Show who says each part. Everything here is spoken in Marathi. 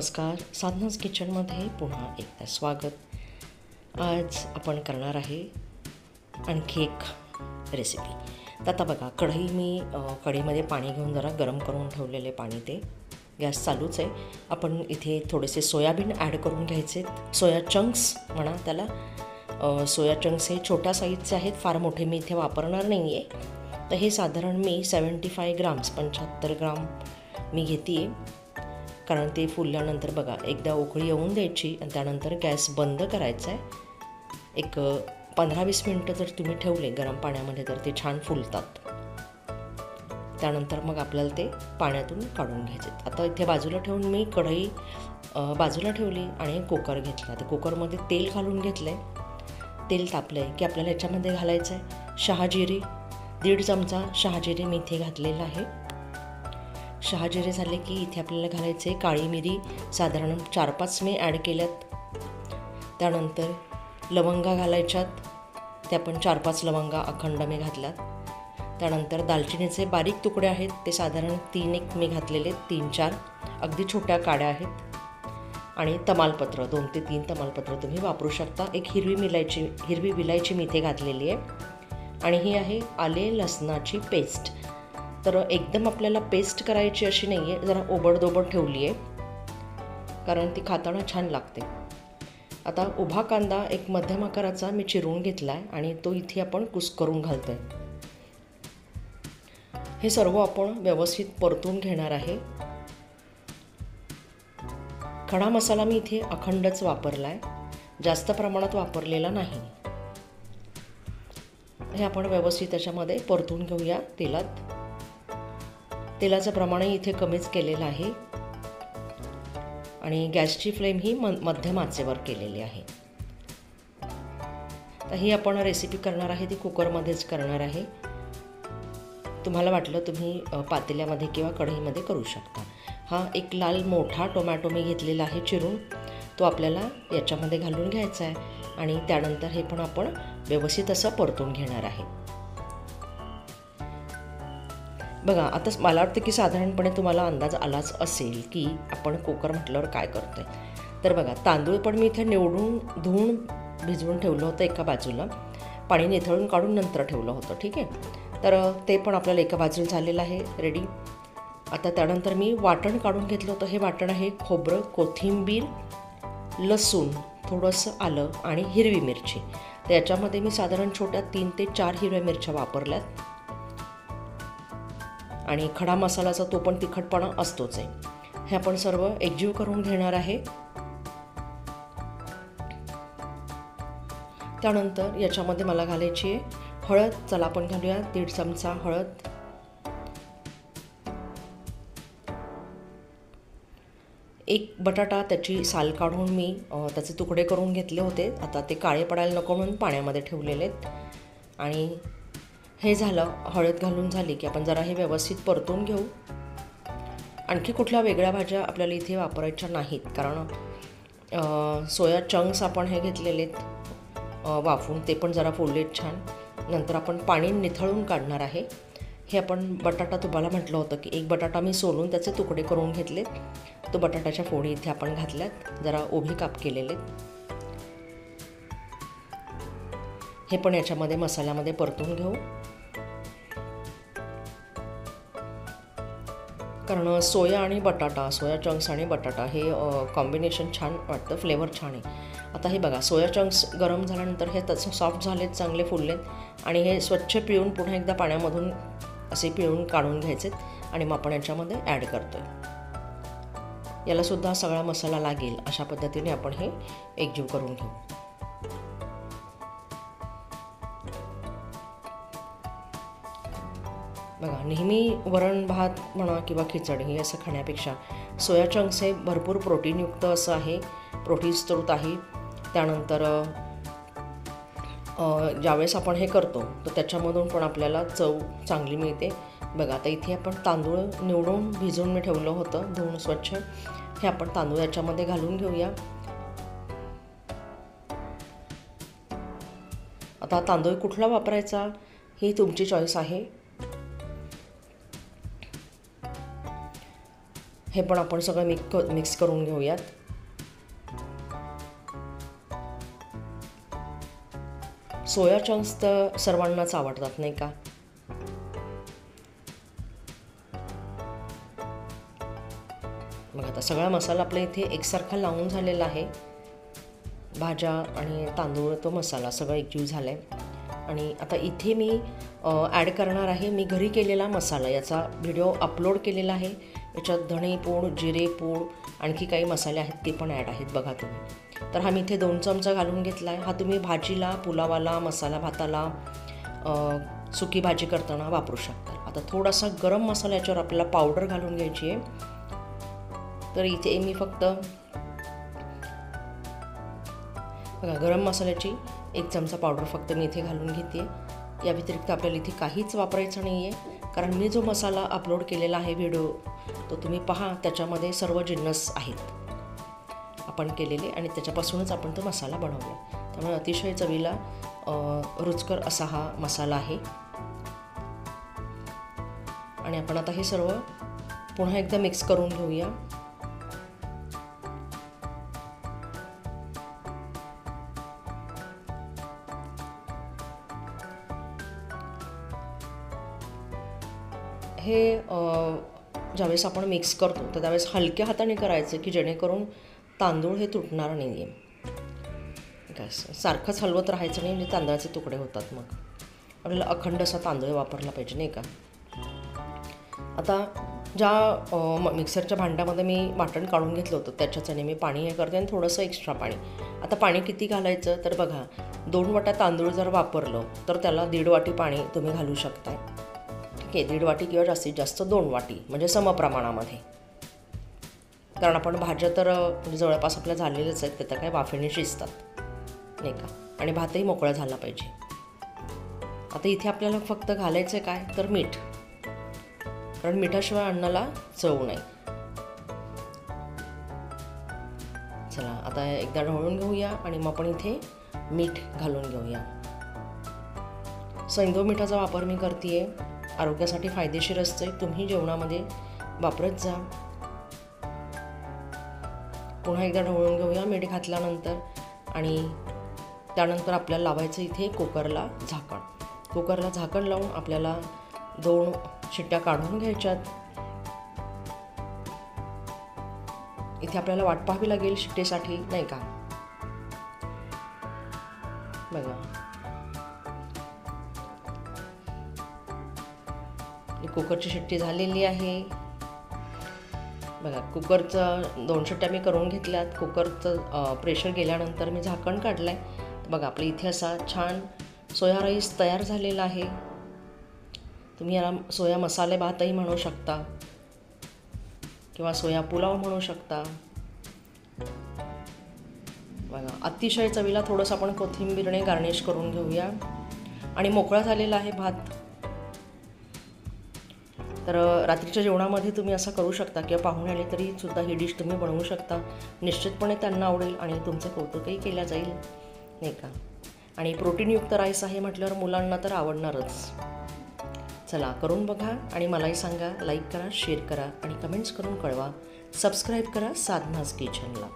Speaker 1: नमस्कार, साधनाज किचनमध्ये पुन्हा एकदा स्वागत। आज आपण करणार आहे आणखी एक रेसिपी। तर आता बघा, कढईमध्ये पाणी घेऊन जरा गरम करून ठेवलेले पाणी, ते गॅस चालूच आहे। आपण इथे थोडेसे सोयाबीन ॲड करून घ्यायचे, सोया चंक्स म्हणा त्याला। सोया चंक्स हे छोट्या साईजचे आहेत, फार मोठे मी इथे वापरणार नाही आहे। तर हे साधारण मी 75 ग्राम मी घेते आहे, कारण ते फुलल्यानंतर बघा एकदा उकळी येऊन द्यायची आणि त्यानंतर गॅस बंद करायचा आहे। एक 15-20 मिनटं जर तुम्ही ठेवले गरम पाण्यामध्ये तर ते छान फुलतात। त्यानंतर मग आपल्याला ते पाण्यातून काढून घ्यायचे। आता इथे बाजूला ठेवून मी कढई बाजूला ठेवली आणि कुकर घेतला। तर कुकरमध्ये तेल घालून घेतलं आहे। तेल तापलं आहे की आपल्याला याच्यामध्ये घालायचं आहे शहाजिरे, 1.5 चमचा शहाजिरे मी इथे घातलेलं आहे। शहाजिरे झाले की इथे आपल्याला घालायचे काळी मिरी, साधारण 4-5 मी ॲड केल्यात। त्यानंतर लवंगा घालायच्यात, त्या पण 4-5 लवंगा अखंड मी घातल्यात। त्यानंतर दालचिनीचे बारीक तुकडे आहेत, ते साधारण 3 मी घातलेले, 3-4 अगदी छोट्या काड्या आहेत। आणि तमालपत्र 2 ते 3 तमालपत्र तुम्ही वापरू शकता। एक हिरवी विलायची मी इथे घातलेली आहे। आणि ही आहे आले लसणाची पेस्ट। तर एकदम आपल्याला पेस्ट करायची अशी नाही आहे, जरा ओबडधोबड ठेवली आहे, कारण ती खाताना छान लागते। आता उभा कांदा एक मध्यम आकाराचा मी चिरून घेतला आहे आणि तो इथे आपण कुस्करून घालतो आहे। हे सर्व आपण व्यवस्थित परतून घेणार आहे। खडा मसाला मी इथे अखंडच वापरला आहे, जास्त प्रमाणात वापरलेला नाही। हे आपण व्यवस्थित त्याच्यामध्ये परतून घेऊया तेलात। तेलाचं प्रमाणही इथे कमीच केलेलं आहे आणि गॅसची फ्लेम ही मध्यम आचेवर केलेली आहे। तर ही आपण रेसिपी करणार आहे ती कुकरमध्येच करणार आहे। तुम्हाला वाटलं तुम्ही पातेल्यामध्ये किंवा कढईमध्ये करू शकता। हा एक लाल मोठा टोमॅटो मी घेतलेला आहे चिरून, तो आपल्याला याच्यामध्ये घालून घ्यायचा आहे आणि त्यानंतर हे पण आपण व्यवस्थित असं परतून घेणार आहे। बघा, आता मला वाटतं की साधारणपणे तुम्हाला अंदाज आलाच असेल की आपण कुकर म्हटल्यावर काय करतो आहे। तर बघा, तांदूळ पण मी इथे निवडून धुवून भिजवून ठेवलं होतं एका बाजूला, पाणी निथळून काढून नंतर ठेवलं होतं, ठीक आहे। तर ते पण आपल्याला एका बाजूला झालेलं आहे रेडी। आता त्यानंतर मी वाटण काढून घेतलं होतं। हे वाटण आहे खोबरं, कोथिंबीर, लसूण, थोडंसं आलं आणि हिरवी मिरची। तर याच्यामध्ये मी साधारण छोट्या 3 ते 4 हिरव्या मिरच्या वापरल्यात आणि खडा मसाल्याचा तो पण तिखटपणा असतोच आहे। हे आपण सर्व एकजीव करून घेणार आहे। त्यानंतर याच्यामध्ये मला घालायची आहे हळद। चला आपण घालूया 1.5 चमचा हळद। एक बटाटा त्याची साल काढून मी त्याचे तुकडे करून घेतले होते। आता ते काळे पडायला नको म्हणून पाण्यामध्ये ठेवलेले आहेत। आणि हे झालं, हळद घालून झाली की आपण जरा हे व्यवस्थित परतून घेऊ। आणखी कुठल्या वेगळ्या भाज्या आपल्याला इथे वापरायच्या नाहीत, कारण सोया चंक्स आपण हे घेतलेले आहेत वाफून, ते पण जरा फोडलेत छान। नंतर आपण पाणी निथळून काढणार आहे। हे आपण बटाटा तुम्हाला म्हटलं होतं की एक बटाटा मी सोलून त्याचे तुकडे करून घेतले, तो बटाट्याच्या फोडी इथे आपण घातल्यात, जरा उभे काप केलेले। हे पण याच्यामध्ये मसाल्यामध्ये परतून घेऊ, कारण सोया आणि बटाटा, सोया चंक्स आणि बटाटा हे कॉम्बिनेशन छान वाटतं, फ्लेवर छान आहे। आता हे बघा, सोया चंक्स गरम झाल्यानंतर हे तसं सॉफ्ट झालेत, चांगले फुललेत आणि हे स्वच्छ पिळून पुन्हा एकदा पाण्यामधून असे पिळून काढून घ्यायचे आणि मग आपण याच्यामध्ये ॲड करतो आहे। यालासुद्धा सगळा मसाला लागेल अशा पद्धतीने आपण हे एकजीव करून घेऊ। बघा, नेहमी वरण भात म्हणा किंवा खिचडी हे असं खाण्यापेक्षा सोया चंक्स हे भरपूर प्रोटीनयुक्त असं आहे, प्रोटीन स्रोत आहे। त्यानंतर ज्यावेळेस आपण हे करतो तर त्याच्यामधून पण आपल्याला चव चांगली मिळते। बघा, आता इथे आपण तांदूळ निवडून भिजवून मी ठेवलं होतं धुवून स्वच्छ, हे आपण तांदूळ याच्यामध्ये घालून घेऊया। आता तांदूळ कुठला वापरायचा ही तुमची चॉईस आहे। हे पण आपण सगळं मिक्स करून घेऊयात. सोया चंक्स तर सर्वांनाच आवडतात नाही का. मग आता सगळा मसाला आपल्या इथे एकसारखा लावून झालेला आहे. भाज्या आणि तांदूळ तो मसाला सगळं एकजीव झाला आहे. आणि आता इथे मी ॲड करणार आहे मी घरी केलेला मसाला. याचा व्हिडिओ अपलोड केलेला आहे. याच्यात धणे पूड, जिरे पूड, आणखी काही मसाले आहेत ते पण ॲड आहेत बघा तुम्ही. तर हा मी इथे 2 चमचा घालून घेतला आहे. हा तुम्ही भाजीला, पुलावाला, मसाला भाताला, सुकी भाजी करताना वापरू शकता. आता थोडासा गरम मसाला याच्यावर आपल्याला पावडर घालून घ्यायची आहे. तर इथे मी फक्त बघा गरम मसाल्याची 1 चमचा पावडर फक्त मी इथे घालून घेते. या व्यतिरिक्त आपल्याला इथे काहीच वापरायचं नाही आहे, कारण मी जो मसाला अपलोड केलेला आहे व्हिडिओ तो तुम्ही पहा. त्याच्यामध्ये सर्व जिन्नस आहेत आपण केलेले आणि त्याच्यापासूनच आपण तो मसाला बनवला. त्यामुळे अतिशय चवीला रुचकर असा हा मसाला आहे. आणि आपण आता हे सर्व पुन्हा एकदा मिक्स करून घेऊया. हे ज्यावेळेस आपण मिक्स करतो तर त्यावेळेस हलक्या हाताने करायचं की जेणेकरून तांदूळ हे तुटणार नाही आहे. सारखंच हलवत राहायचं नाही म्हणजे तांदळाचे तुकडे होतात. मग आपल्याला अखंड असा तांदूळ वापरला पाहिजे नाही का. आता ज्या मिक्सरच्या भांड्यामध्ये मी वाटण काढून घेतलं होतं त्याच्याने मी पाणी हे करते आणि थोडंसं एक्स्ट्रा पाणी. आता पाणी किती घालायचं तर बघा 2 वाट्या तांदूळ जर वापरलं तर त्याला 1.5 वाटी पाणी तुम्ही घालू शकताय. ठीक आहे, 1.5 वाटी किंवा जास्तीत जास्त 2 वाटी म्हणजे समप्रमाणामध्ये. कारण आपण भाज्या तर जवळपास आपल्या झालेल्याच आहेत, त्या काय वाफेने शिजतात नाही का. आणि भातही मोकळा झाला पाहिजे. आता इथे आपल्याला फक्त घालायचं काय तर मीठ, कारण मिठाशिवाय अन्नाला चव नाही. चला आता एकदा ढवळून घेऊया आणि मग आपण इथे मीठ घालून घेऊया. सैंधव मिठाचा वापर मी करते. आरोग्यासाठी फायदेशीर असते. तुम्ही जेवणामध्ये वापरत जा. पुन्हा एकदा ढवळून घेऊया मीठ घातल्यानंतर. आणि त्यानंतर आपल्याला लावायचं इथे कुकरला झाकण. कुकरला झाकण लावून आपल्याला 2 शिट्ट्या काढून घ्यायच्यात. इथे आपल्याला वाट पाहावी लागेल शिट्टीसाठी नाही का. बघा कुकरची शिट्टी झालेली आहे. बघा कुकरचं 2 शिट्ट्या मी करून घेतल्यात. कुकरचं प्रेशर गेल्यानंतर मी झाकण काढलं आहे. बघा आपल्या इथे असा छान सोया राईस तयार झालेला आहे. तुम्ही याला सोया मसाले भातही म्हणू शकता किंवा सोया पुलाव म्हणू शकता. बघा अतिशय चवीला. थोडंसं आपण कोथिंबीरने गार्निश करून घेऊया. आणि मोकळा झालेला आहे भात. तर रात्रीच्या जेवणामध्ये तुम्ही असं करू शकता किंवा पाहुणे आले तरी सुद्धा ही डिश तुम्ही बनवू शकता. निश्चितपणे त्यांना आवडेल आणि तुमचं कौतुकही केलं जाईल नाही का. आणि प्रोटीनयुक्त राईस आहे म्हटल्यावर मुलांना तर आवडणारच. चला करून बघा आणि मलाही सांगा. लाईक करा, शेअर करा आणि कमेंट्स करून कळवा. सबस्क्राईब करा साधनाज किचनला.